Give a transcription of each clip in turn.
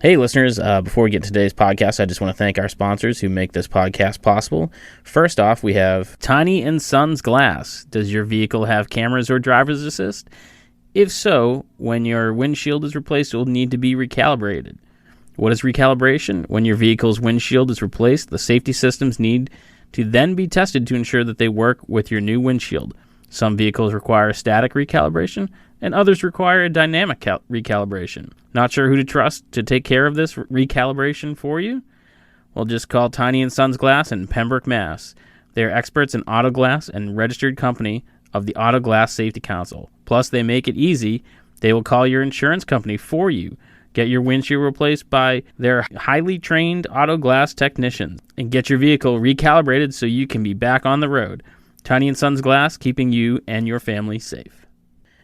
Hey, listeners, before we get to today's podcast, I just want to thank our sponsors who make this podcast possible. First off, we have Tiny and Sons Glass. Does your vehicle have cameras or driver's assist? If so, when your windshield is replaced, it will need to be recalibrated. What is recalibration? When your vehicle's windshield is replaced, the safety systems need to then be tested to ensure that they work with your new windshield. Some vehicles require static recalibration, and others require a dynamic recalibration. Not sure who to trust to take care of this recalibration for you? Well, just call Tiny and Sons Glass in Pembroke, Mass. They are experts in auto glass and registered company of the Auto Glass Safety Council. Plus, they make it easy. They will call your insurance company for you. Get your windshield replaced by their highly trained auto glass technicians and get your vehicle recalibrated so you can be back on the road. Tiny and Sons Glass, keeping you and your family safe.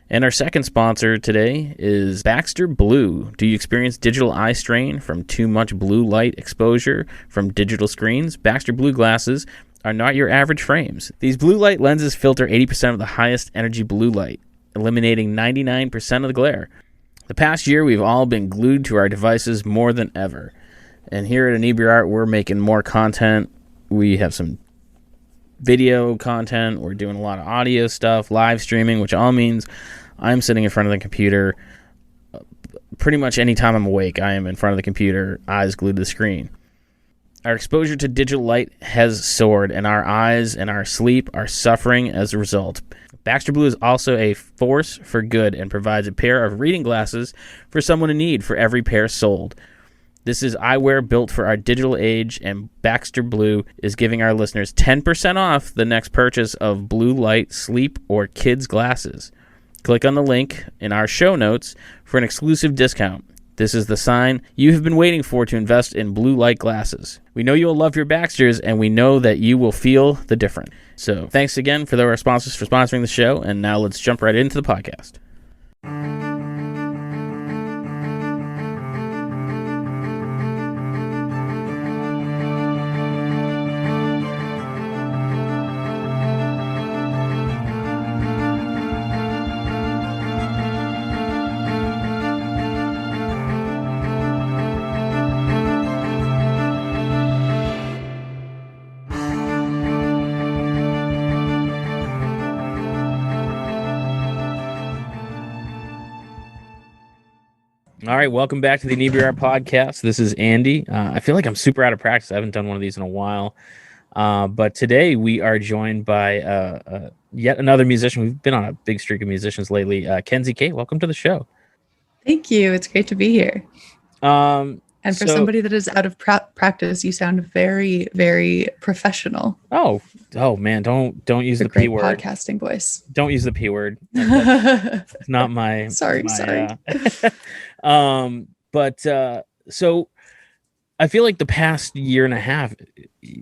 And our second sponsor today is Baxter Blue. Do you experience digital eye strain from too much blue light exposure from digital screens? Baxter Blue glasses are not your average frames. These blue light lenses filter 80% of the highest energy blue light, eliminating 99% of the glare. The past year, we've all been glued to our devices more than ever. And here at Inebri-art, we're making more content. We have some video content. We're doing a lot of audio stuff, live streaming, which all means I'm sitting in front of the computer. Pretty much any time I'm awake, I am in front of the computer, eyes glued to the screen. Our exposure to digital light has soared, and our eyes and our sleep are suffering as a result. Baxter Blue is also a force for good and provides a pair of reading glasses for someone in need for every pair sold. This is eyewear built for our digital age, and Baxter Blue is giving our listeners 10% off the next purchase of blue light, sleep, or kids glasses. Click on the link in our show notes for an exclusive discount. This is the sign you have been waiting for to invest in blue light glasses. We know you'll love your Baxters, and we know that you will feel the difference. So thanks again for our sponsors for sponsoring the show, and now let's jump right into the podcast. All right, welcome back to the Inebri-art podcast. This is Andy. I feel like I'm super out of practice. I haven't done one of these in a while. But today we are joined by yet another musician. We've been on a big streak of musicians lately. Kenzie Cates, welcome to the show. Thank you. It's great to be here. And for somebody that is out of practice, you sound very, very professional. Oh man, don't use the P word. Podcasting voice. Don't use the P word. It's not my. Sorry. But so I feel like the past year and a half,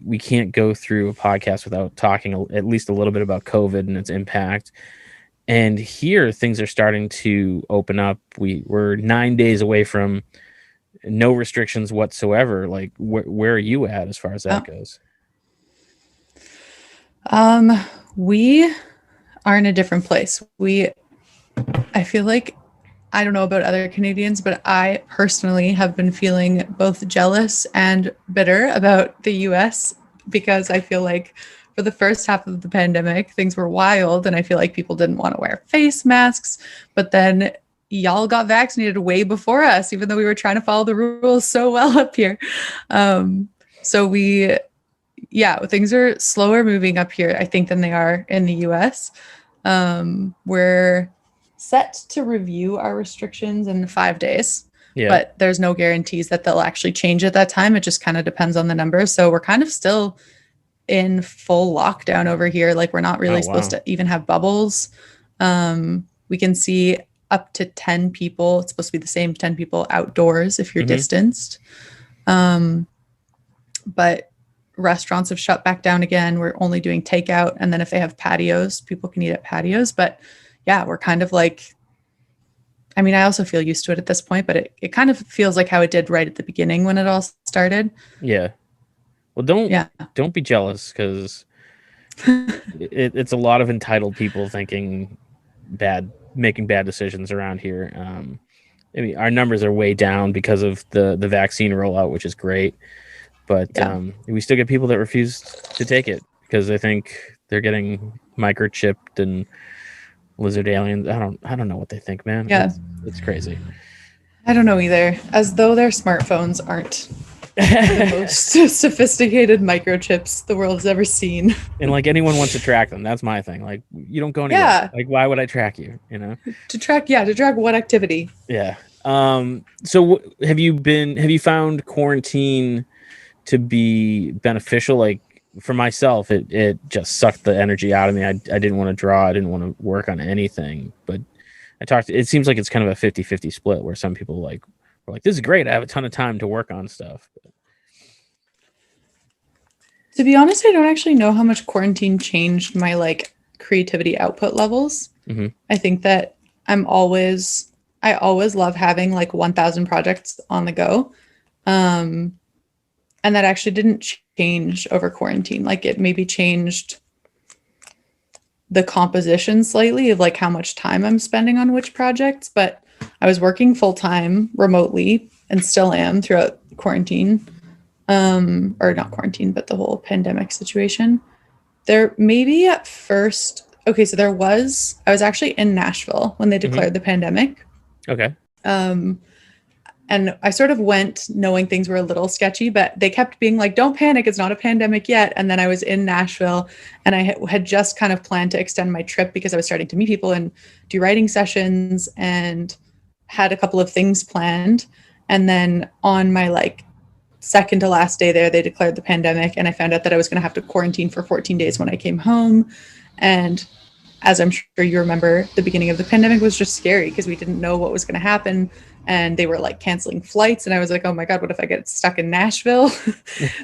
we can't go through a podcast without talking at least a little bit about COVID and its impact. And here things are starting to open up. We're 9 days away from no restrictions whatsoever. Like where are you at as far as that goes? We are in a different place. I feel like, I don't know about other Canadians, but I personally have been feeling both jealous and bitter about the US because I feel like for the first half of the pandemic, things were wild and I feel like people didn't want to wear face masks, but then y'all got vaccinated way before us, even though we were trying to follow the rules so well up here. Things are slower moving up here, I think, than they are in the US. We're set to review our restrictions in 5 days, but there's no guarantees that they'll actually change at that time. It just kind of depends on the numbers. So we're kind of still in full lockdown over here. Like we're not really supposed to even have bubbles. We can see up to 10 people. It's supposed to be the same 10 people outdoors if you're distanced. But restaurants have shut back down again. We're only doing takeout. And then if they have patios, people can eat at patios. But yeah, we're kind of like, I mean, I also feel used to it at this point, but it kind of feels like how it did right at the beginning when it all started. Yeah. Well, don't be jealous because it's a lot of entitled people making bad decisions around here. I mean, our numbers are way down because of the vaccine rollout, which is great. But we still get people that refuse to take it because they think they're getting microchipped and lizard aliens. I don't know what they think, man. Yeah. It's crazy. I don't know either. As though their smartphones aren't the most sophisticated microchips the world has ever seen. And like anyone wants to track them. That's my thing. Like you don't go anywhere. Yeah. Like why would I track you? You know? To track what activity? Yeah. So have you found quarantine to be beneficial? Like for myself, it just sucked the energy out of me. I didn't want to draw. I didn't want to work on anything. But it seems like it's kind of a 50-50 split where some people were like, this is great. I have a ton of time to work on stuff. But to be honest, I don't actually know how much quarantine changed my like creativity output levels. Mm-hmm. I think that I always love having like 1,000 projects on the go. And that actually didn't change over quarantine. Like it maybe changed the composition slightly of like how much time I'm spending on which projects, but I was working full time remotely and still am throughout quarantine. Or not quarantine, but the whole pandemic situation. There maybe at first, okay, so I was actually in Nashville when they declared the pandemic. Okay. And I sort of went knowing things were a little sketchy, but they kept being like, don't panic, it's not a pandemic yet. And then I was in Nashville and I had just kind of planned to extend my trip because I was starting to meet people and do writing sessions and had a couple of things planned. And then on my like second to last day there, they declared the pandemic and I found out that I was going to have to quarantine for 14 days when I came home. And as I'm sure you remember, the beginning of the pandemic was just scary because we didn't know what was going to happen. And they were like canceling flights. And I was like, oh my God, what if I get stuck in Nashville?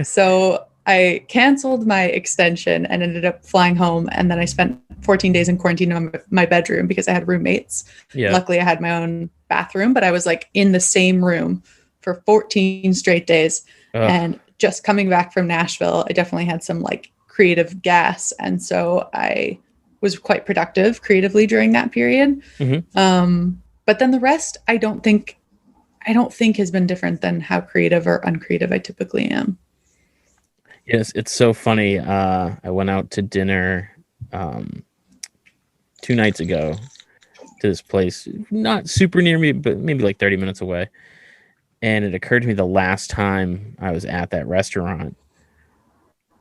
So I canceled my extension and ended up flying home. And then I spent 14 days in quarantine in my bedroom because I had roommates. Yeah. Luckily, I had my own bathroom, but I was like in the same room for 14 straight days. And just coming back from Nashville, I definitely had some like creative gas. And so I was quite productive creatively during that period. Mm-hmm. But then the rest, I don't think has been different than how creative or uncreative I typically am. Yes, it's so funny. I went out to dinner 2 nights ago to this place, not super near me, but maybe like 30 minutes away. And it occurred to me the last time I was at that restaurant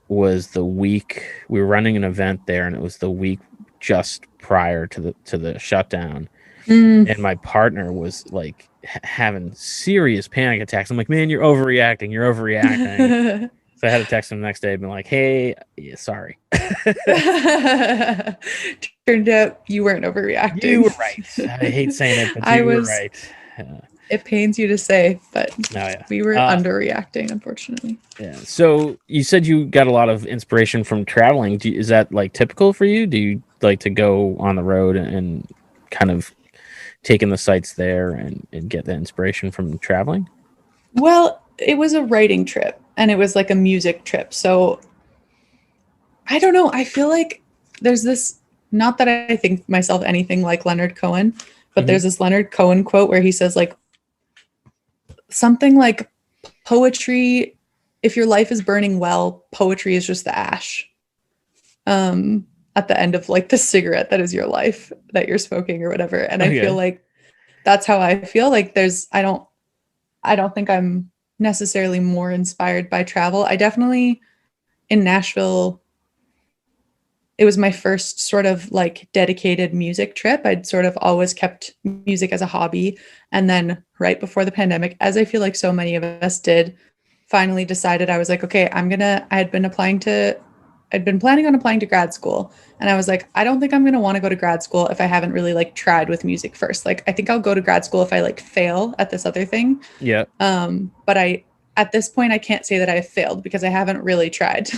was the week we were running an event there, and it was the week just prior to the shutdown. And my partner was like having serious panic attacks. I'm like, man, you're overreacting. So I had to text him the next day and be like, hey, yeah, sorry. Turned out you weren't overreacting. You were right. I hate saying it, but you were right. It pains you to say, but we were underreacting, unfortunately. Yeah. So you said you got a lot of inspiration from traveling. Is that like typical for you? Do you like to go on the road and kind of take in the sights there and get the inspiration from traveling? Well, it was a writing trip and it was like a music trip. So I don't know. I feel like there's this, not that I think myself anything like Leonard Cohen, but there's this Leonard Cohen quote where he says like something like poetry, if your life is burning well, poetry is just the ash at the end of like the cigarette that is your life that you're smoking or whatever. And I feel like that's how I feel. Like I don't think I'm necessarily more inspired by travel. I definitely, in Nashville, it was my first sort of like dedicated music trip. I'd sort of always kept music as a hobby. And then right before the pandemic, as I feel like so many of us did, finally decided I was like, okay, I'd been planning on applying to grad school. And I was like, I don't think I'm going to want to go to grad school if I haven't really like tried with music first. Like, I think I'll go to grad school if I like fail at this other thing. Yeah. But at this point, I can't say that I failed because I haven't really tried.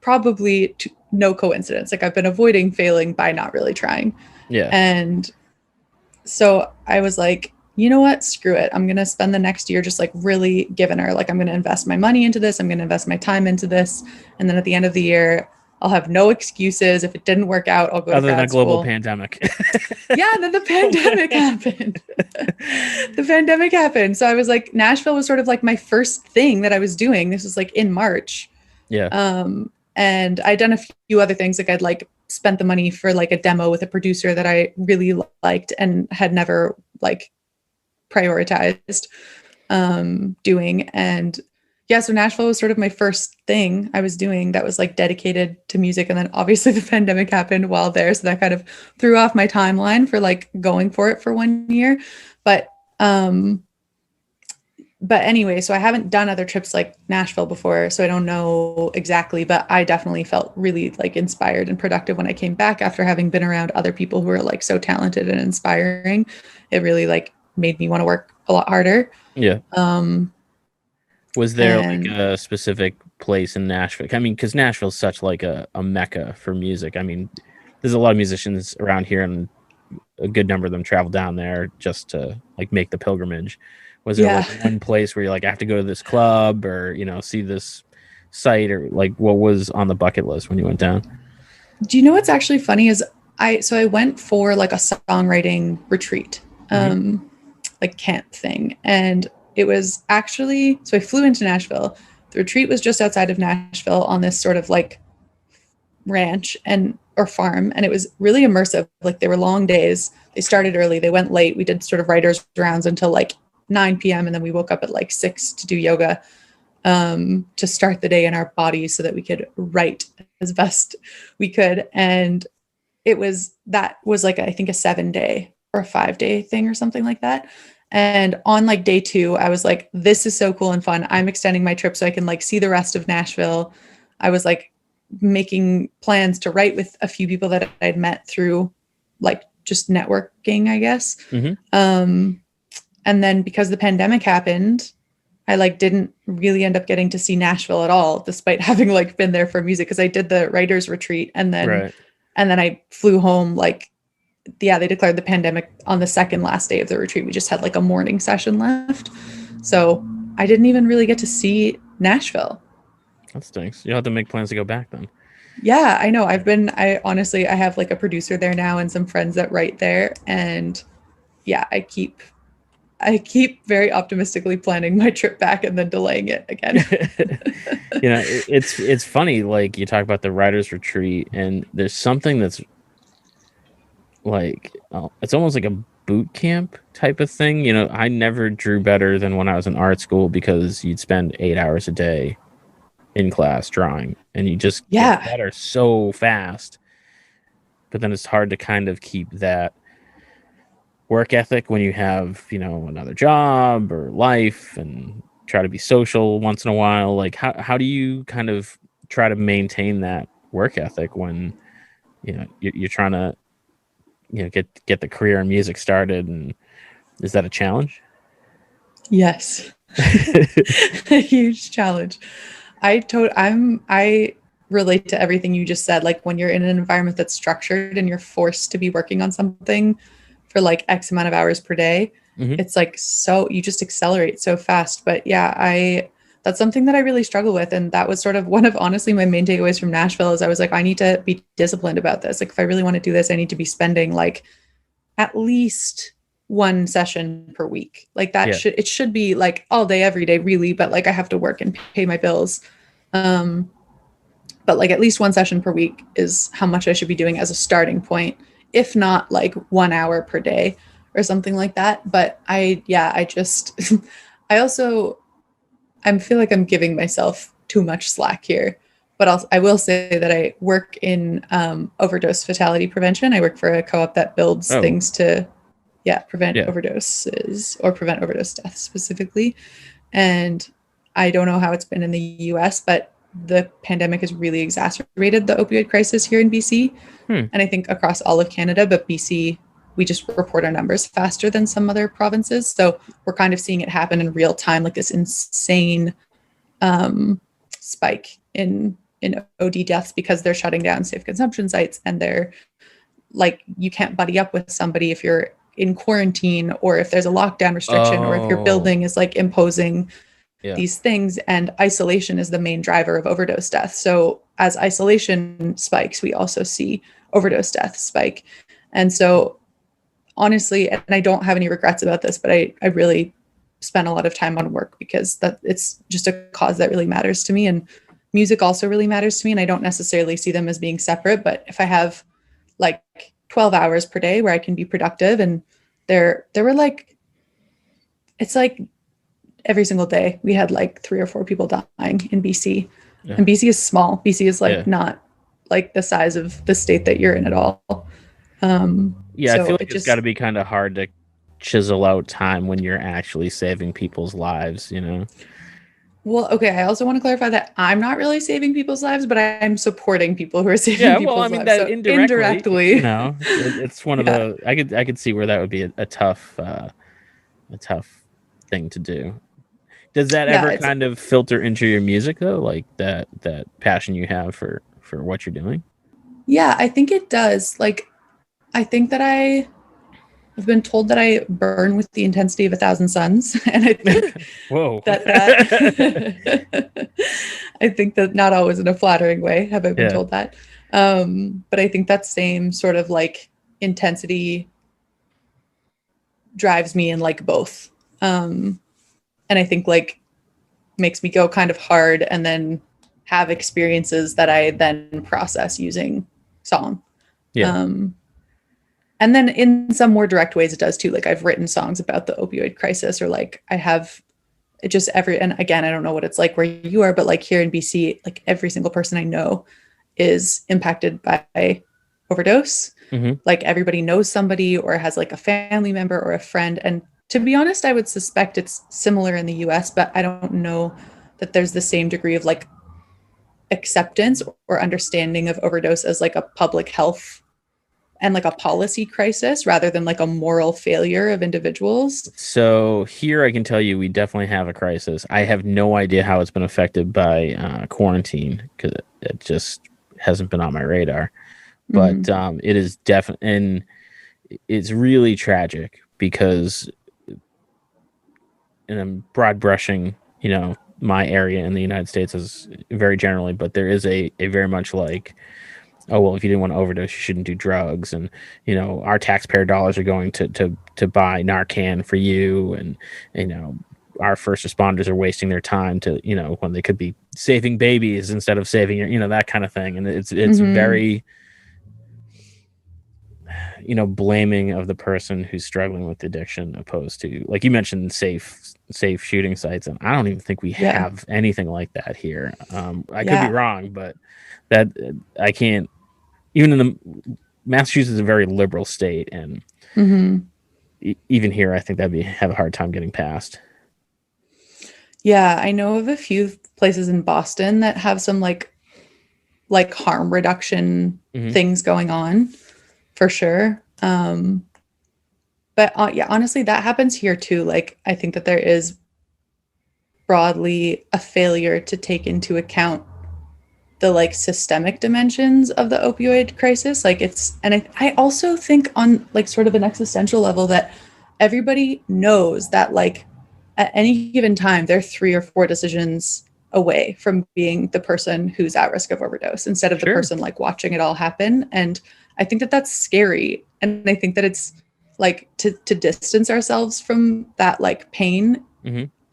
Probably no coincidence. Like I've been avoiding failing by not really trying. Yeah. And so I was like, you know what? Screw it. I'm going to spend the next year just like really giving her, like, I'm going to invest my money into this. I'm going to invest my time into this. And then at the end of the year, I'll have no excuses. If it didn't work out, I'll go to grad school. Other than a global pandemic. Yeah, and then the pandemic happened. The pandemic happened. So I was like, Nashville was sort of like my first thing that I was doing. This was like in March. Yeah. And I'd done a few other things. Like I'd like spent the money for like a demo with a producer that I really liked and had never like prioritized doing. And yeah, so Nashville was sort of my first thing I was doing that was like dedicated to music. And then obviously the pandemic happened while there. So that kind of threw off my timeline for like going for it for 1 year. But anyway, so I haven't done other trips like Nashville before, so I don't know exactly, but I definitely felt really like inspired and productive when I came back after having been around other people who are like so talented and inspiring. It really like made me want to work a lot harder. Yeah. Was there like a specific place in Nashville? I mean, because Nashville's such like a mecca for music. I mean, there's a lot of musicians around here, and a good number of them travel down there just to like make the pilgrimage. Was there like one place where you're like, I have to go to this club or, you know, see this site, or like what was on the bucket list when you went down? Do you know what's actually funny is I went for like a songwriting retreat, like camp thing. And it was actually, so I flew into Nashville. The retreat was just outside of Nashville on this sort of like ranch or farm. And it was really immersive. Like they were long days. They started early. They went late. We did sort of writers' rounds until like 9 p.m. And then we woke up at like 6 to do yoga to start the day in our bodies so that we could write as best we could. And that was like, I think a 7-day or a 5-day thing or something like that. And on like day 2, I was like, this is so cool and fun. I'm extending my trip so I can like see the rest of Nashville. I was like making plans to write with a few people that I'd met through like just networking, I guess. And then because the pandemic happened, I like didn't really end up getting to see Nashville at all, despite having like been there for music, because I did the writers retreat and then I flew home. Like, yeah, they declared the pandemic on the second last day of the retreat. We just had like a morning session left. So I didn't even really get to see Nashville. That stinks. You'll have to make plans to go back then. Yeah, I know. I honestly have like a producer there now and some friends that write there. And yeah, I keep very optimistically planning my trip back and then delaying it again. You know, it's funny. Like you talk about the writers retreat, and there's something that's like, it's almost like a boot camp type of thing. You know, I never drew better than when I was in art school, because you'd spend 8 hours a day in class drawing, and you just get better so fast. But then it's hard to kind of keep that work ethic when you have, you know, another job or life, and try to be social once in a while. Like how do you kind of try to maintain that work ethic when, you know, you're trying to, you know, get the career in music started? And is that a challenge? Yes. A huge challenge. I relate to everything you just said. Like when you're in an environment that's structured and you're forced to be working on something for like X amount of hours per day, it's like, so you just accelerate so fast. But yeah, that's something that I really struggle with. And that was sort of one of, honestly, my main takeaways from Nashville is I was like, I need to be disciplined about this. Like if I really want to do this, I need to be spending like at least 1 session per week. Like that it should be like all day, every day, really. But like I have to work and pay my bills. But like at least 1 session per week is how much I should be doing as a starting point, if not like 1 hour per day or something like that. But I feel like I'm giving myself too much slack here. But I will say that I work in overdose fatality prevention. I work for a co-op that builds things to prevent overdoses, or prevent overdose deaths specifically. And I don't know how it's been in the US, but the pandemic has really exacerbated the opioid crisis here in BC. And I think across all of Canada, but BC, we just report our numbers faster than some other provinces. So we're kind of seeing it happen in real time, like this insane spike in OD deaths, because they're shutting down safe consumption sites, and they're like, you can't buddy up with somebody if you're in quarantine, or if there's a lockdown restriction, or if your building is like imposing these things. And isolation is the main driver of overdose death. So as isolation spikes, we also see overdose death spike. And so honestly, and I don't have any regrets about this, but I really spent a lot of time on work because that it's just a cause that really matters to me. And music also really matters to me. And I don't necessarily see them as being separate, but if I have like 12 hours per day where I can be productive, and there were like, it's like every single day we had like 3 or 4 people dying in BC. Yeah. And BC is small. BC is like not like the size of the state that you're in at all. I feel like it's got to be kind of hard to chisel out time when you're actually saving people's lives, you know? Well, okay. I also want to clarify that I'm not really saving people's lives, but I'm supporting people who are saving people's lives. That so indirectly, you know, it's one of the. I could see where that would be a tough thing to do. Does that ever kind of filter into your music though, like that passion you have for what you're doing? Yeah, I think it does. Like, I think that I've been told that I burn with the intensity of 1,000 suns, and I think whoa, that I think that not always in a flattering way have I been told that, but I think that same sort of like intensity drives me in like both, and I think like makes me go kind of hard and then have experiences that I then process using song. And then in some more direct ways it does too. Like I've written songs about the opioid crisis, or like I have it just and again, I don't know what it's like where you are, but like here in BC, like every single person I know is impacted by overdose. Mm-hmm. Like everybody knows somebody or has like a family member or a friend. And to be honest, I would suspect it's similar in the US, but I don't know that there's the same degree of like acceptance or understanding of overdose as like a public health and like a policy crisis rather than like a moral failure of individuals. So here I can tell you we definitely have a crisis. I have no idea how it's been affected by quarantine because it just hasn't been on my radar. But it is definitely, and it's really tragic because, and I'm broad brushing, you know, my area in the United States is very generally, but there is a very much like, oh, well, if you didn't want to overdose, you shouldn't do drugs. And, you know, our taxpayer dollars are going to buy Narcan for you. And, you know, our first responders are wasting their time to, you know, when they could be saving babies instead of saving, you know, that kind of thing. And it's very, you know, blaming of the person who's struggling with addiction opposed to, like you mentioned, safe shooting sites. And I don't even think we have anything like that here. I could be wrong, but that I can't. Even in the Massachusetts is a very liberal state, and even here, I think that'd have a hard time getting passed. Yeah, I know of a few places in Boston that have some like harm reduction things going on, for sure. But honestly, that happens here too. Like, I think that there is broadly a failure to take into account the like systemic dimensions of the opioid crisis. Like I also think on like sort of an existential level that everybody knows that like at any given time, they're 3 or 4 decisions away from being the person who's at risk of overdose instead of the person like watching it all happen. And I think that that's scary. And I think that it's like to distance ourselves from that like pain.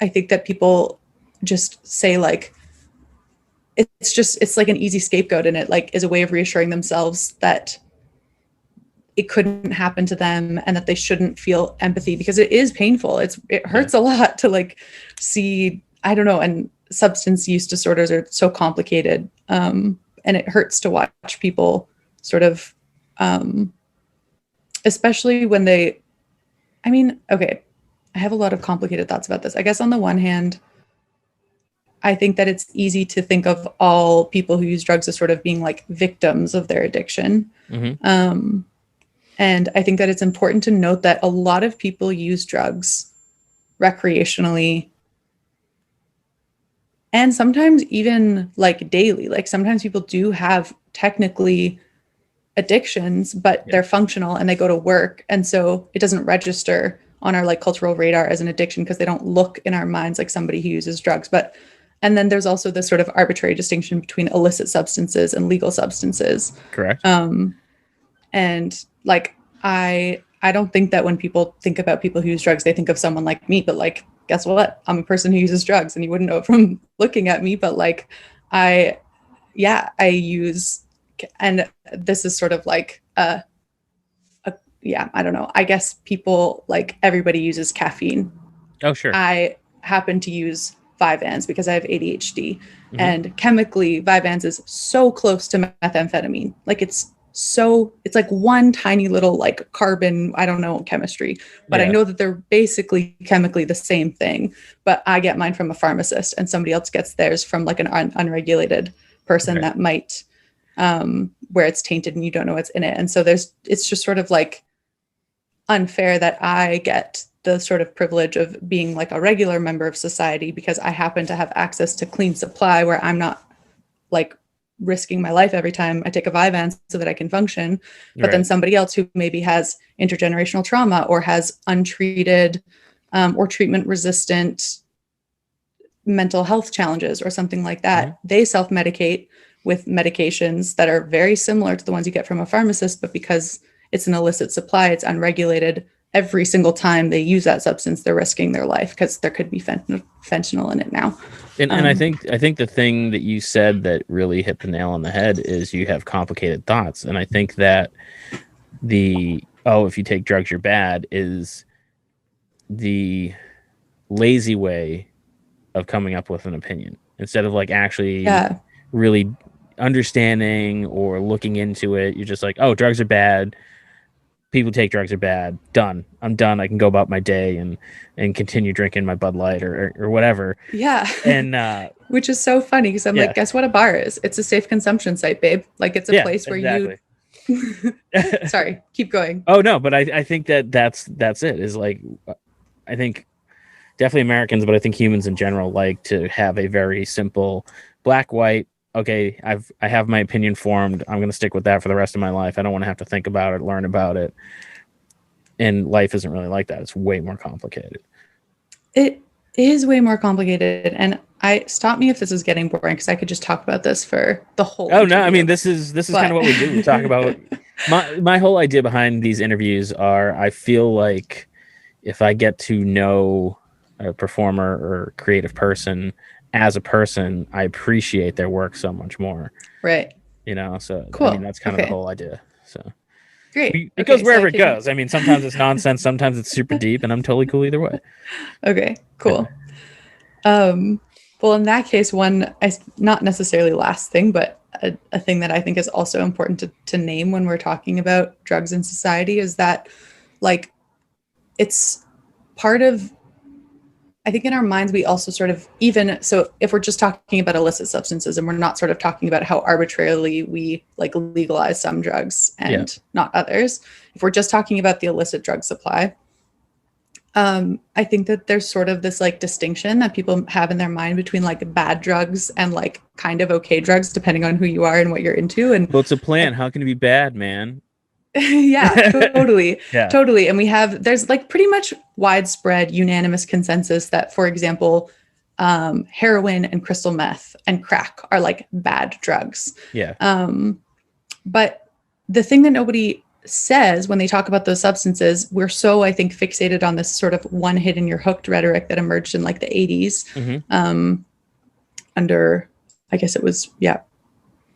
I think that people just say like, it's like an easy scapegoat, and it like is a way of reassuring themselves that it couldn't happen to them and that they shouldn't feel empathy because it is painful. It hurts a lot to like see, I don't know. And substance use disorders are so complicated. And it hurts to watch people sort of, especially when I have a lot of complicated thoughts about this. I guess on the one hand, I think that it's easy to think of all people who use drugs as sort of being like victims of their addiction. And I think that it's important to note that a lot of people use drugs recreationally and sometimes even like daily. Like sometimes people do have technically addictions, but they're functional and they go to work. And so it doesn't register on our like cultural radar as an addiction because they don't look in our minds like somebody who uses drugs. But And then there's also this sort of arbitrary distinction between illicit substances and legal substances. Correct. And like, I don't think that when people think about people who use drugs, they think of someone like me, but like, guess what? I'm a person who uses drugs, and you wouldn't know it from looking at me, but like, I use, and this is sort of like, I don't know. I guess people, like, everybody uses caffeine. Oh, sure. I happen to use Vyvanse because I have ADHD, and chemically Vyvanse is so close to methamphetamine. Like it's like one tiny little like carbon, I don't know chemistry, but I know that they're basically chemically the same thing. But I get mine from a pharmacist, and somebody else gets theirs from like an unregulated person that might, where it's tainted and you don't know what's in it. And so it's just sort of like unfair that I get the sort of privilege of being like a regular member of society because I happen to have access to clean supply where I'm not like risking my life every time I take a Vyvanse so that I can function. But then somebody else who maybe has intergenerational trauma or has untreated or treatment resistant mental health challenges or something like that, they self-medicate with medications that are very similar to the ones you get from a pharmacist, but because it's an illicit supply, it's unregulated, every single time they use that substance, they're risking their life because there could be fentanyl in it now. And I think the thing that you said that really hit the nail on the head is you have complicated thoughts. And I think that if you take drugs, you're bad is the lazy way of coming up with an opinion instead of like actually really understanding or looking into it. You're just like, oh, drugs are bad. People take drugs are bad. Done. I'm done. I can go about my day and continue drinking my Bud Light or whatever. Yeah. And which is so funny because I'm like, guess what a bar is? It's a safe consumption site, babe. Like it's a place where you sorry, keep going. Oh no, but I think that's it. Is like I think definitely Americans, but I think humans in general like to have a very simple black, white. Okay, I have my opinion formed. I'm going to stick with that for the rest of my life. I don't want to have to think about it, learn about it. And life isn't really like that. It's way more complicated. It is way more complicated. And stop me if this is getting boring because I could just talk about this for the whole interview. No, I mean this is kind of what we do. We talk about my whole idea behind these interviews are I feel like if I get to know a performer or creative person as a person, I appreciate their work so much more. Right. You know, so cool. I mean, that's kind of the whole idea. So great. It goes wherever it goes. I mean, sometimes it's nonsense, sometimes it's super deep, and I'm totally cool either way. Okay, cool. Well, in that case, not necessarily last thing, but a thing that I think is also important to name when we're talking about drugs in society is that, like, it's part of, I think in our minds, we also sort of so if we're just talking about illicit substances and we're not sort of talking about how arbitrarily we like legalize some drugs and not others, if we're just talking about the illicit drug supply, I think that there's sort of this like distinction that people have in their mind between like bad drugs and like kind of okay drugs, depending on who you are and what you're into. And well, it's a plan. How can it be bad, man? Yeah, totally. Totally. And there's like pretty much widespread unanimous consensus that, for example, heroin and crystal meth and crack are like bad drugs. Yeah. But the thing that nobody says when they talk about those substances, we're so, I think, fixated on this sort of one hit and you're hooked rhetoric that emerged in like the 80s under, I guess it was,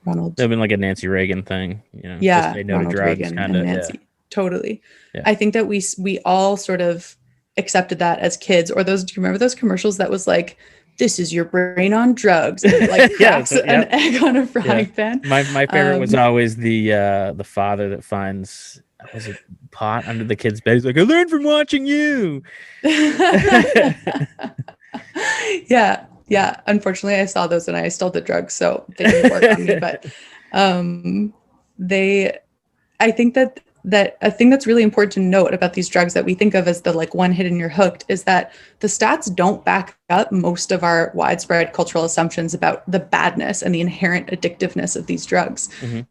Ronald. It's been like a Nancy Reagan thing, you know. Yeah, say no Ronald to drugs, Reagan kind of. Nancy. Totally. Yeah. I think that we all sort of accepted that as kids. Or do you remember those commercials that was like, "This is your brain on drugs," and it like cracks an egg on a frying pan. My favorite was always the father that finds was it pot under the kid's bed. He's like, "I learned from watching you." Yeah. Unfortunately, I saw those and I still did drugs, so they didn't work on me. But I think that a thing that's really important to note about these drugs that we think of as the like one hit and you're hooked is that the stats don't back up most of our widespread cultural assumptions about the badness and the inherent addictiveness of these drugs.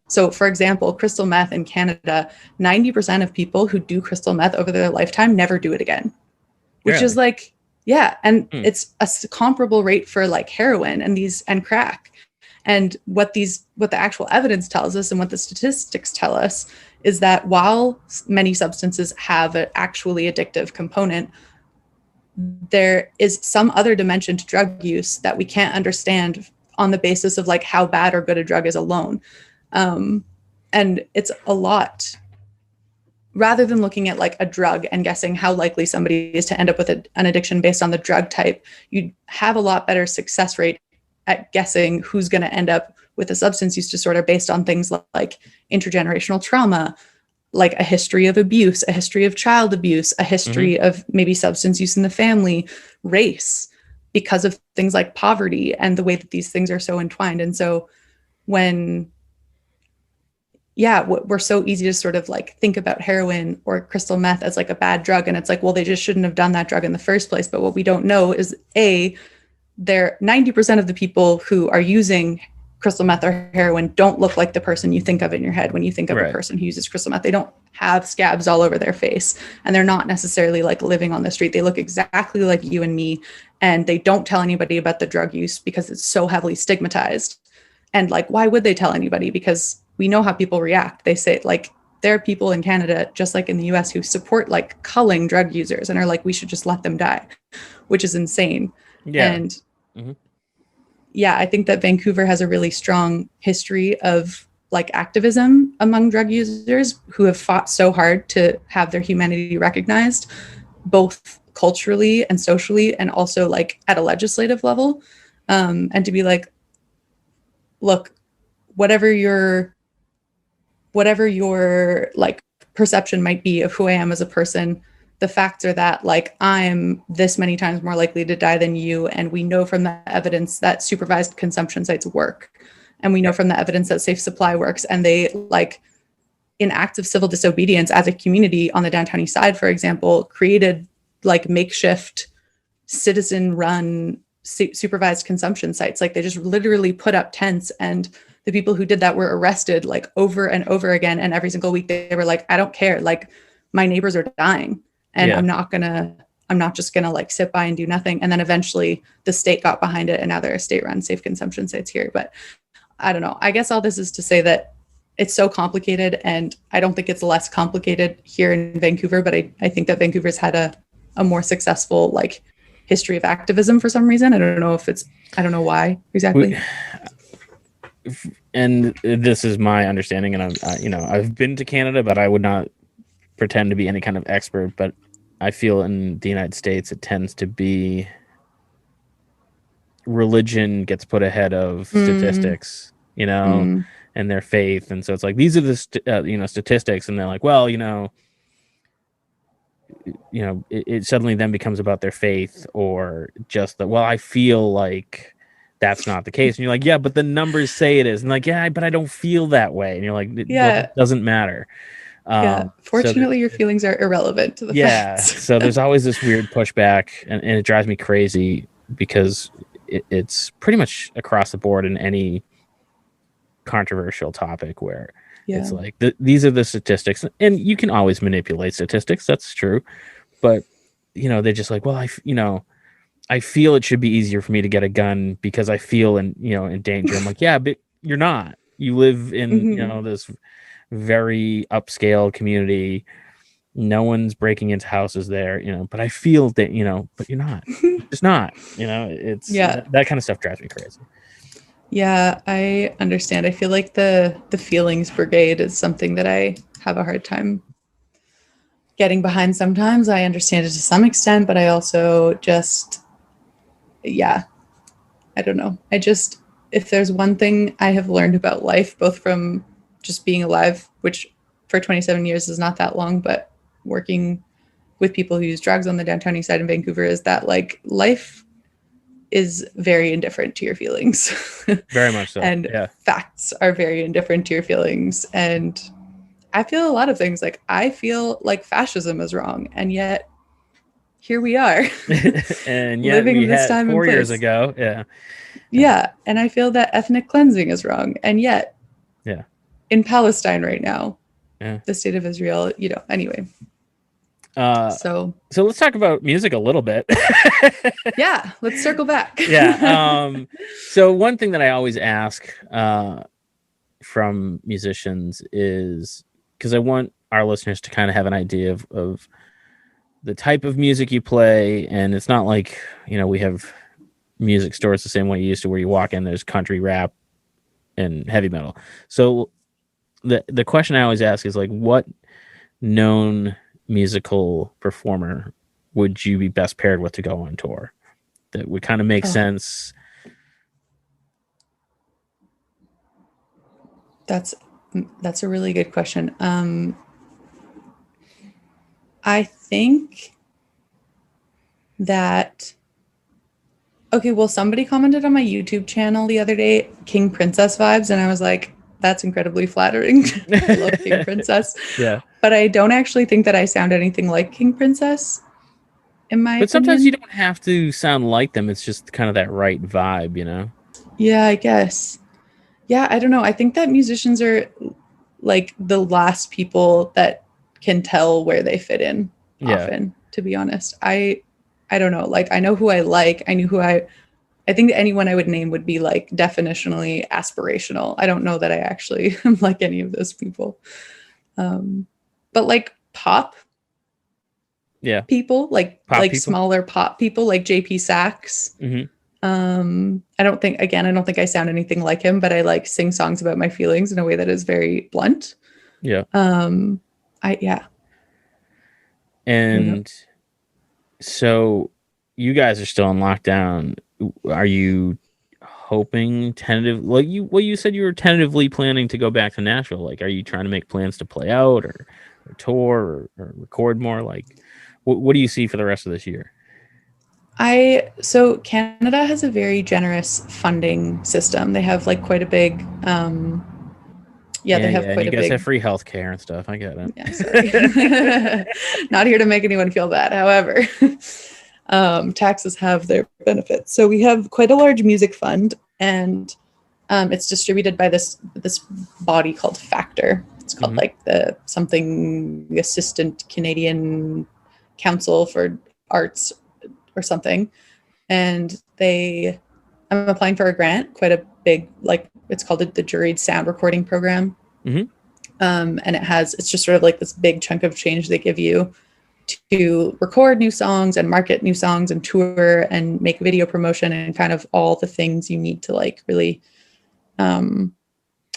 So, for example, crystal meth in Canada, 90% of people who do crystal meth over their lifetime never do it again, which is like Yeah. And it's a comparable rate for like heroin and crack. And what the actual evidence tells us and what the statistics tell us is that while many substances have an actually addictive component, there is some other dimension to drug use that we can't understand on the basis of like how bad or good a drug is alone. And it's a lot, rather than looking at like a drug and guessing how likely somebody is to end up with an addiction based on the drug type, you have a lot better success rate at guessing who's going to end up with a substance use disorder based on things like intergenerational trauma, like a history of abuse, a history of child abuse, a history of maybe substance use in the family, race, because of things like poverty and the way that these things are so entwined. And so when, we're so easy to sort of like think about heroin or crystal meth as like a bad drug. And it's like, well, they just shouldn't have done that drug in the first place. But what we don't know is they're 90% of the people who are using crystal meth or heroin don't look like the person you think of in your head when you think of a person who uses crystal meth. They don't have scabs all over their face, and they're not necessarily like living on the street. They look exactly like you and me, and they don't tell anybody about the drug use because it's so heavily stigmatized. And like, why would they tell anybody? Because we know how people react. They say like, there are people in Canada, just like in the US, who support like culling drug users and are like, we should just let them die, which is insane. Yeah. And I think that Vancouver has a really strong history of like activism among drug users who have fought so hard to have their humanity recognized, both culturally and socially, and also like at a legislative level. And to be like, look, whatever your like perception might be of who I am as a person, the facts are that like I'm this many times more likely to die than you. And we know from the evidence that supervised consumption sites work. And we know from the evidence that safe supply works. And they like, in acts of civil disobedience as a community on the downtown east side, for example, created like makeshift citizen run supervised consumption sites. Like they just literally put up tents, and the people who did that were arrested like over and over again. And every single week they were like, I don't care. Like my neighbors are dying. And I'm not just gonna like sit by and do nothing. And then eventually the state got behind it, and now there are state-run safe consumption sites here. But I don't know. I guess all this is to say that it's so complicated, and I don't think it's less complicated here in Vancouver, but I think that Vancouver's had a more successful like history of activism for some reason. I don't know why exactly. And this is my understanding, and I've been to Canada, but I would not pretend to be any kind of expert, but I feel in the United States it tends to be religion gets put ahead of statistics, and their faith. And so it's like, these are the statistics, and they're like, well, it suddenly then becomes about their faith, or just that, well, I feel like that's not the case. And you're like, yeah, but the numbers say it is. And like, yeah, but I don't feel that way. And you're like, well, it doesn't matter. Fortunately, your feelings are irrelevant to the facts. So there's always this weird pushback, and it drives me crazy because it's pretty much across the board in any controversial topic where it's like, these are the statistics, and you can always manipulate statistics. That's true. But, they're just like, well, I feel it should be easier for me to get a gun because I feel in danger. I'm like, yeah, but you're not. You live in, this very upscale community. No one's breaking into houses there, but I feel that, but you're not. It's not, it's that kind of stuff drives me crazy. Yeah, I understand. I feel like the feelings brigade is something that I have a hard time getting behind sometimes. I understand it to some extent, but I also just, I don't know. If there's one thing I have learned about life, both from just being alive, which for 27 years is not that long, but working with people who use drugs on the downtown east side in Vancouver, is that like life is very indifferent to your feelings. Very much so. And facts are very indifferent to your feelings. And I feel a lot of things. Like I feel like fascism is wrong, and yet here we are. And yet living we this time 4 years ago. Yeah. And I feel that ethnic cleansing is wrong. And yet in Palestine right now, the state of Israel, anyway. So let's talk about music a little bit. Yeah, let's circle back. Yeah. So one thing that I always ask from musicians is, because I want our listeners to kind of have an idea of the type of music you play, and it's not like, we have music stores the same way you used to, where you walk in, there's country, rap, and heavy metal. So the question I always ask is, like, what known musical performer would you be best paired with to go on tour that would kind of make sense? That's a really good question. I think that, okay, well, somebody commented on my YouTube channel the other day, King Princess vibes, and I was like, that's incredibly flattering. I love King Princess. Yeah. But I don't actually think that I sound anything like King Princess, in my opinion. Sometimes you don't have to sound like them. It's just kind of that right vibe, Yeah, I guess. Yeah, I don't know. I think that musicians are like the last people that can tell where they fit in often, to be honest. I don't know. Like, I know who I like. I knew who I think that anyone I would name would be like definitionally aspirational. I don't know that I actually am like any of those people. But like pop people, like smaller pop people, like JP Sachs. Mm-hmm. I don't think I sound anything like him, but I like sing songs about my feelings in a way that is very blunt. Yeah. And so you guys are still in lockdown. Are you hoping you said you were tentatively planning to go back to Nashville? Like, are you trying to make plans to play out or tour or record more? Like, what do you see for the rest of this year? So Canada has a very generous funding system. They have like quite a big, they have quite you a guys big, have free healthcare and stuff. I get it. Yeah, sorry. Not here to make anyone feel bad. However, taxes have their benefits. So we have quite a large music fund, and it's distributed by this body called Factor. It's called like the Assistant Canadian Council for Arts or something. And I'm applying for a grant, quite a big, like, it's called the Juried Sound Recording Program. Mm-hmm. And it's just sort of like this big chunk of change they give you to record new songs and market new songs and tour and make video promotion and kind of all the things you need to like really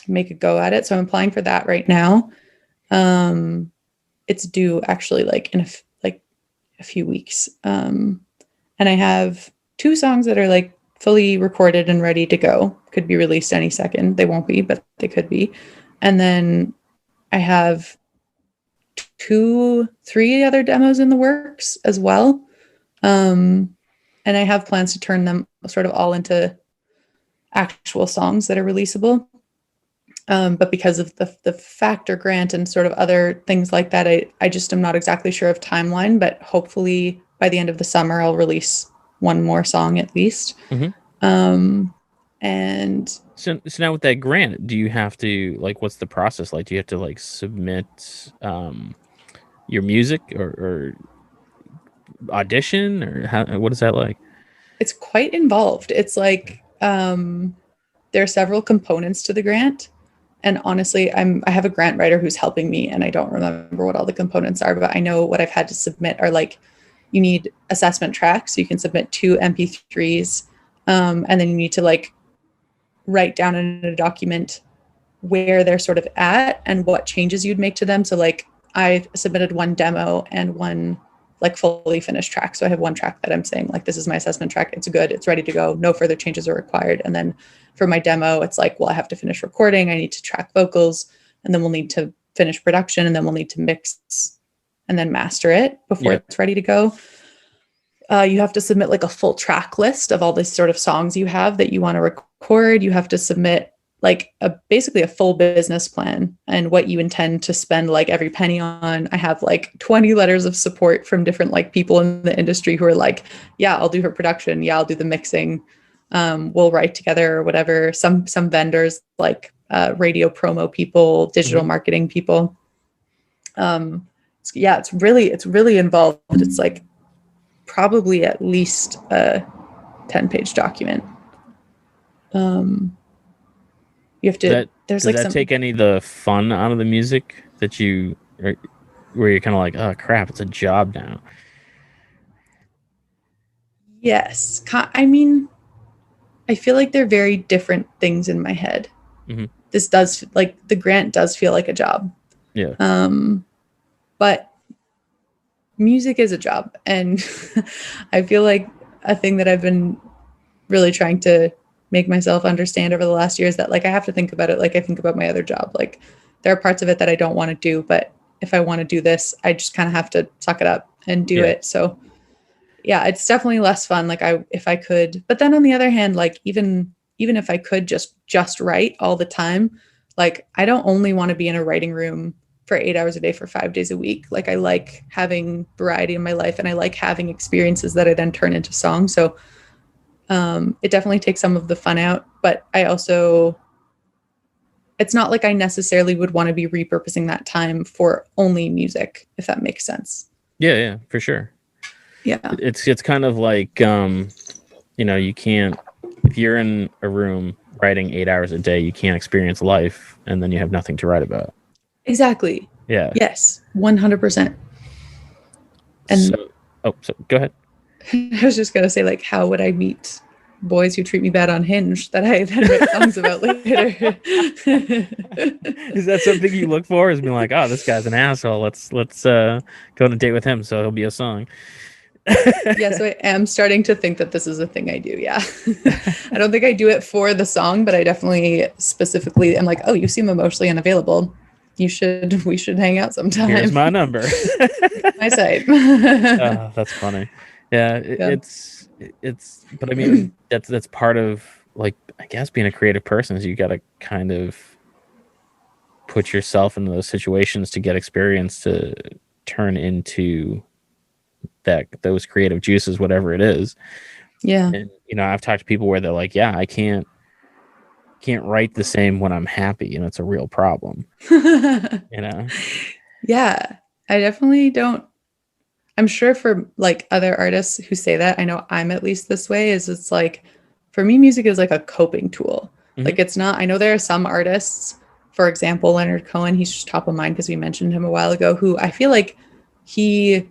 make a go at it. So I'm applying for that right now. It's due actually like in a few weeks. And I have 2 songs that are like fully recorded and ready to go. Could be released any second. They won't be, but they could be. And then I have 2-3 other demos in the works as well. And I have plans to turn them sort of all into actual songs that are releasable. But because of the Factor grant and sort of other things like that, I just am not exactly sure of timeline, but hopefully by the end of the summer, I'll release one more song at least. Mm-hmm. And so now with that grant, do you have to, like, what's the process like? Do you have to like submit your music or audition, or what is that like? It's quite involved. It's like there are several components to the grant. And honestly, I have a grant writer who's helping me, and I don't remember what all the components are, but I know what I've had to submit are like, you need assessment tracks. So you can submit 2 MP3s. And then you need to like write down in a document where they're sort of at and what changes you'd make to them. So like I submitted 1 demo and 1 like fully finished track. So I have 1 track that I'm saying like, this is my assessment track. It's good. It's ready to go. No further changes are required. And then for my demo, it's like, well, I have to finish recording. I need to track vocals, and then we'll need to finish production, and then we'll need to mix and then master it before it's ready to go. You have to submit like a full track list of all these sort of songs you have that you want to record. You have to submit like basically a full business plan and what you intend to spend like every penny on. I have like 20 letters of support from different like people in the industry who are like, yeah, I'll do her production. Yeah, I'll do the mixing. We'll write together or whatever. Some vendors like radio promo people, digital marketing people. it's really involved. It's like probably at least a 10-page document. You have to. Does that take any of the fun out of the music that where you're kind of like, oh crap, it's a job now? Yes, I mean, I feel like they're very different things in my head. Mm-hmm. This does, like, the grant does feel like a job. Yeah. But music is a job, and I feel like a thing that I've been really trying to make myself understand over the last year is that, like, I have to think about it like I think about my other job. Like, there are parts of it that I don't want to do, but if I want to do this, I just kind of have to suck it up and do it. So yeah, it's definitely less fun. Like, if I could, but then on the other hand, like, even if I could just write all the time, like, I don't only want to be in a writing room for 8 hours a day for 5 days a week. Like, I like having variety in my life, and I like having experiences that I then turn into songs. So it definitely takes some of the fun out, but it's not like I necessarily would want to be repurposing that time for only music, if that makes sense. Yeah, for sure. Yeah. It's kind of like, you can't, if you're in a room writing 8 hours a day, you can't experience life, and then you have nothing to write about. Exactly. Yeah. Yes. 100%. And so go ahead. I was just going to say, like, how would I meet boys who treat me bad on Hinge that I then write songs about later? Is that something you look for? Is being like, oh, this guy's an asshole. Let's go on a date with him, so he'll be a song. Yeah, so I am starting to think that this is a thing I do. Yeah. I don't think I do it for the song, but I definitely specifically am like, oh, you seem emotionally unavailable. We should hang out sometime. Here's my number. My site. Oh, that's funny. Yeah, it's but I mean, that's part of, like, I guess being a creative person is you got to kind of put yourself into those situations to get experience to turn into those creative juices, whatever it is. Yeah. And I've talked to people where they're like, yeah, I can't write the same when I'm happy, it's a real problem. Yeah, I definitely don't. I'm sure for, like, other artists who say that, I know I'm at least this way, it's like, for me, music is like a coping tool. Mm-hmm. Like, it's not, I know there are some artists, for example, Leonard Cohen, he's just top of mind because we mentioned him a while ago, who I feel like he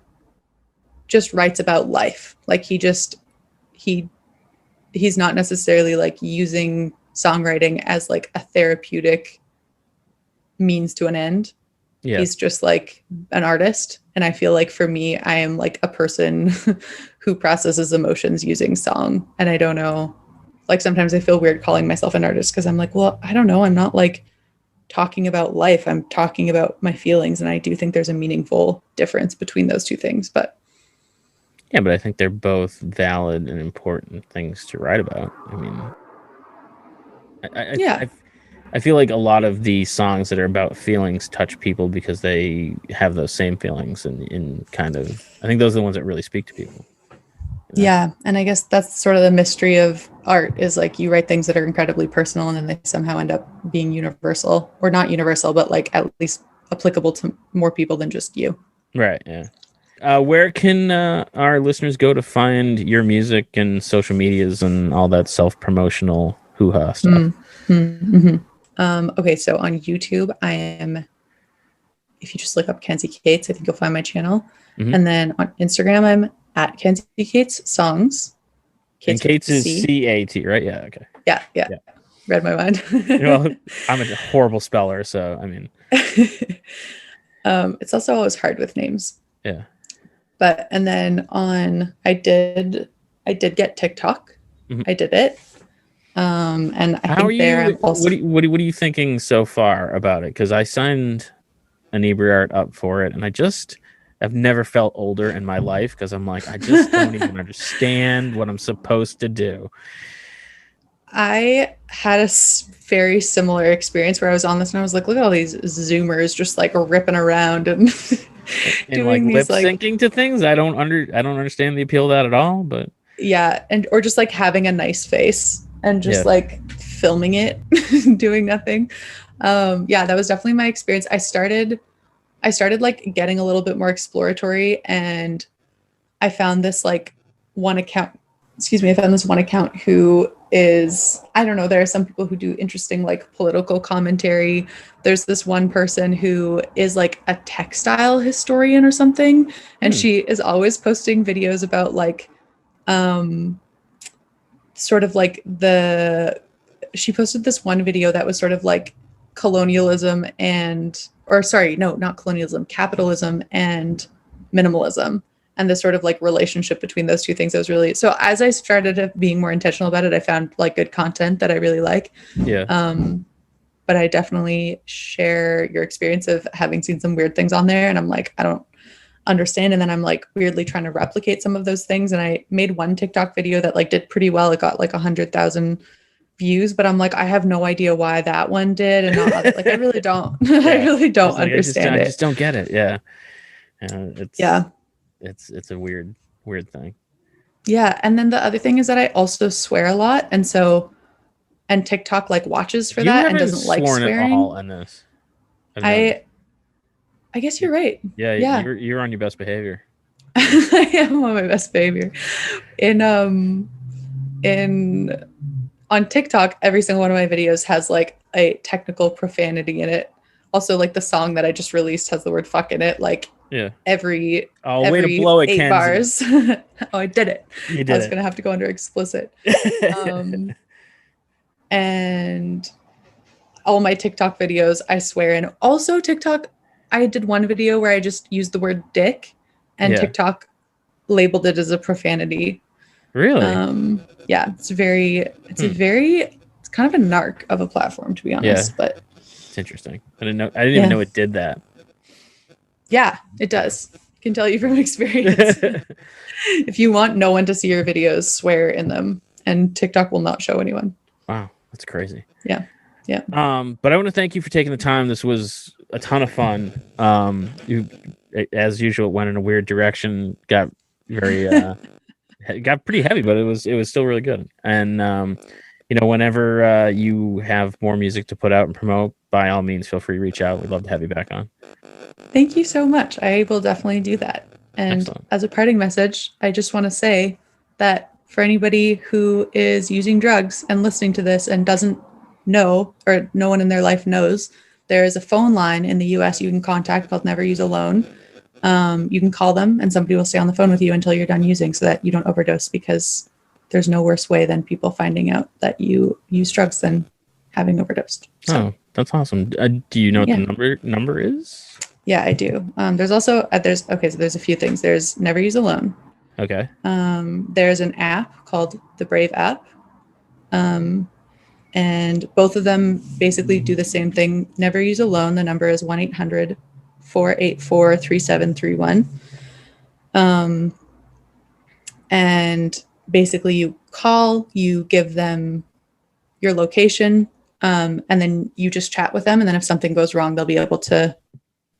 just writes about life. Like, he's not necessarily, like, using songwriting as, like, a therapeutic means to an end. Yeah. He's just, like, an artist. And I feel like for me, I am, like, a person who processes emotions using song. And I don't know, like, sometimes I feel weird calling myself an artist because I'm like, well, I don't know. I'm not, like, talking about life. I'm talking about my feelings. And I do think there's a meaningful difference between those two things. But yeah, but I think they're both valid and important things to write about. I mean, I feel like a lot of the songs that are about feelings touch people because they have those same feelings, and kind of, I think those are the ones that really speak to people. Yeah, and I guess that's sort of the mystery of art, is, like, you write things that are incredibly personal and then they somehow end up being universal, or not universal, but, like, at least applicable to more people than just you. Right, yeah. Where can our listeners go to find your music and social medias and all that self-promotional hoo-ha stuff? Mm-hmm. Okay, so on YouTube, if you just look up Kenzie Cates, I think you'll find my channel. Mm-hmm. And then on Instagram, I'm at Kenzie Cates Songs. And Cates is C-A-T, right? Yeah, okay. Yeah. Read my mind. Well, I'm a horrible speller, so, I mean. It's also always hard with names. Yeah. But, and then I did get TikTok. Mm-hmm. I did it. And I think I'm also. What are you thinking so far about it? Because I signed Inebri-art up for it, and I've never felt older in my life because I'm like, I just don't even understand what I'm supposed to do. I had a very similar experience where I was on this and I was like, look at all these Zoomers just, like, ripping around and doing, like, lip syncing to things. I don't understand the appeal of that at all. But yeah, or just, like, having a nice face and just like filming it, doing nothing. Yeah, that was definitely my experience. I started I started like getting a little bit more exploratory, and I found this like one account. I found this one account who is, I don't know, there are some people who do interesting like political commentary. There's this one person who is like a textile historian or something, and she is always posting videos about like sort of like she posted this one video that was sort of like colonialism and, or sorry, no, not colonialism, capitalism and minimalism, and the sort of like relationship between those two things. I was really, so as I started being more intentional about it, I found like good content that I really like. Yeah. But I definitely share your experience of having seen some weird things on there, and I'm like, I don't understand. And then I'm like weirdly trying to replicate some of those things. And I made one TikTok video that like did pretty well. It got like 100,000 views, but I'm like, I have no idea why that one did and not other. Like, I really don't. Yeah. I really don't understand it. I just don't get it. Yeah. It's a weird thing. Yeah. And then the other thing is that I also swear a lot. And so, and TikTok like watches for that and doesn't like swearing. At all in this. I guess you're right. Yeah. You're on your best behavior. I am on my best behavior. On TikTok, every single one of my videos has like a technical profanity in it. Also, like the song that I just released has the word fuck in it. Like every way to blow it, 8 Kenzie. bars. Oh, I did it. You did. I was going to have to go under explicit. And all my TikTok videos, I swear. And also TikTok, I did one video where I just used the word dick, and TikTok labeled it as a profanity. Really? Yeah, it's kind of a narc of a platform, to be honest. But it's interesting. I didn't even know it did that. Yeah, it does. I can tell you from experience. If you want no one to see your videos, swear in them, and TikTok will not show anyone. Wow, that's crazy. Yeah. But I want to thank you for taking the time. This was a ton of fun. You, as usual, went in a weird direction. Got very got pretty heavy, but it was still really good. And whenever you have more music to put out and promote, by all means, feel free to reach out. We'd love to have you back on. Thank you so much. I will definitely do that. And Excellent. As a parting message, I just want to say that for anybody who is using drugs and listening to this and doesn't know, or no one in their life knows, there is a phone line in the US you can contact called Never Use Alone. You can call them and somebody will stay on the phone with you until you're done using, so that you don't overdose, because there's no worse way than people finding out that you use drugs than having overdosed. So, that's awesome. Do you know what the number is? Yeah, I do. There's also, so there's a few things. There's Never Use Alone. Okay. There's an app called the Brave app. And both of them basically do the same thing. Never Use Alone. The number is 1-800-484-3731. And basically you call, you give them your location, and then you just chat with them. And then if something goes wrong, they'll be able to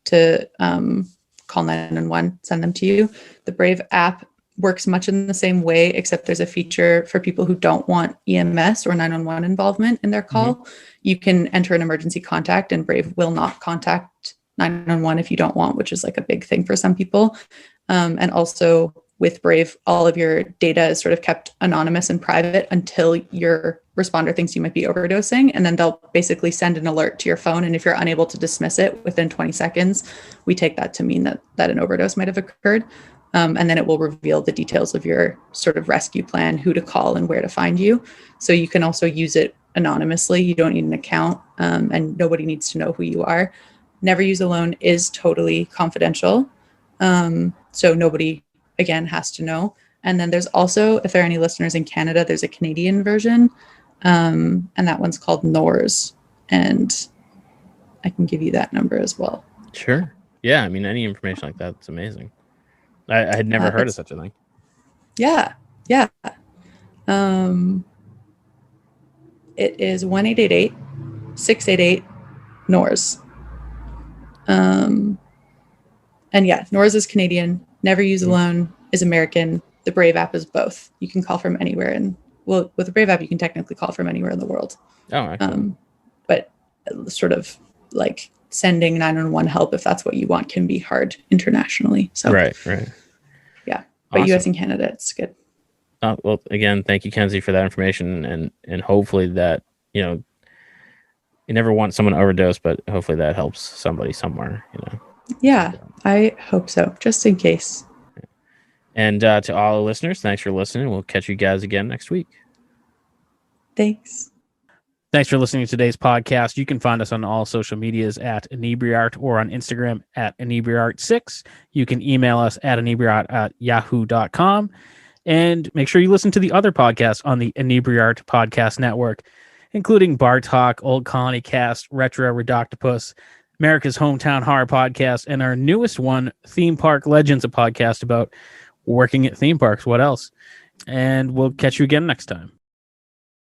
call 911, send them to you. The Brave app works much in the same way, except there's a feature for people who don't want EMS or 911 involvement in their call. Mm-hmm. You can enter an emergency contact, and Brave will not contact 911 if you don't want, which is like a big thing for some people. And also with Brave, all of your data is sort of kept anonymous and private until your responder thinks you might be overdosing. And then they'll basically send an alert to your phone. And if you're unable to dismiss it within 20 seconds, we take that to mean that an overdose might have occurred. And then it will reveal the details of your sort of rescue plan, who to call and where to find you. So you can also use it anonymously. You don't need an account, and nobody needs to know who you are. Never Use Alone is totally confidential. So nobody, again, has to know. And then there's also, if there are any listeners in Canada, there's a Canadian version, and that one's called NORS. And I can give you that number as well. Sure. Yeah, I mean, any information like that's amazing. I had never heard of such a thing. Yeah. It is 1-888-688-NORS. And yeah, NORS is Canadian. Never Use Alone is American. The Brave app is both. You can call from anywhere. And well, with the Brave app, you can technically call from anywhere in the world. Oh, excellent. But sort of like sending 911 help, if that's what you want, can be hard internationally. So right. Yeah. But Awesome. US and Canada, it's good. Well, again, thank you, Kenzie, for that information, and hopefully that, you never want someone to overdose, but hopefully that helps somebody somewhere, Yeah, I hope so, just in case. And to all the listeners, thanks for listening. We'll catch you guys again next week. Thanks. Thanks for listening to today's podcast. You can find us on all social medias at Inebri-art or on Instagram at Inebri-art6. You can email us at Inebri-art@yahoo.com. And make sure you listen to the other podcasts on the Inebri-art Podcast Network, including Bar Talk, Old Colony Cast, Retro Redoctopus, America's Hometown Horror Podcast, and our newest one, Theme Park Legends, a podcast about working at theme parks. What else? And we'll catch you again next time.